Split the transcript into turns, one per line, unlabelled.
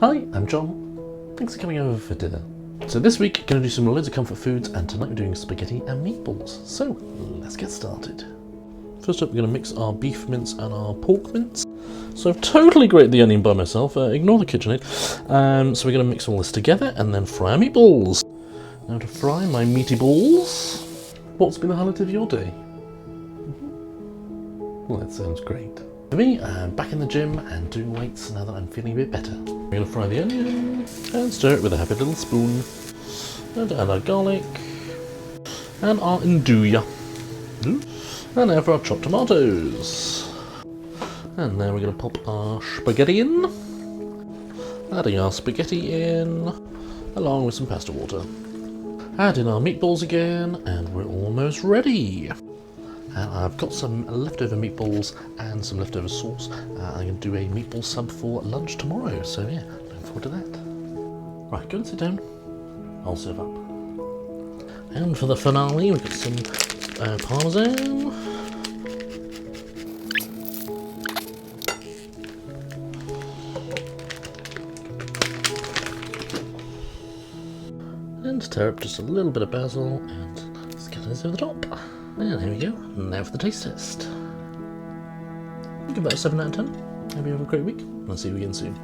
Hi, I'm John. Thanks for coming over for dinner. So this week, going to do some loads of comfort foods, and tonight we're doing spaghetti and meatballs. So let's get started. First up, we're going to mix our beef mince and our pork mince. So I've totally grated the onion by myself. Ignore the KitchenAid. So we're going to mix all this together and then fry our meatballs. Now to fry my meaty balls. What's been the highlight of your day? Well, that sounds great. For me, I'm back in the gym and doing weights now that I'm feeling a bit better. We're going to fry the onion and stir it with a happy little spoon. And add our garlic and our nduja. And now for our chopped tomatoes. And now we're going to pop our spaghetti in. Adding our spaghetti in, along with some pasta water. Add in our meatballs again, and we're almost ready. And I've got some leftover meatballs and some leftover sauce. I'm going to do a meatball sub for lunch tomorrow, so yeah, looking forward to that. Right, go and sit down. I'll serve up. And for the finale, we've got some parmesan. And tear up just a little bit of basil and scatter this over the top. And here we go. Now for the taste test. I'll give that a 7 out of 10. Hope you have a great week, and I'll see you again soon.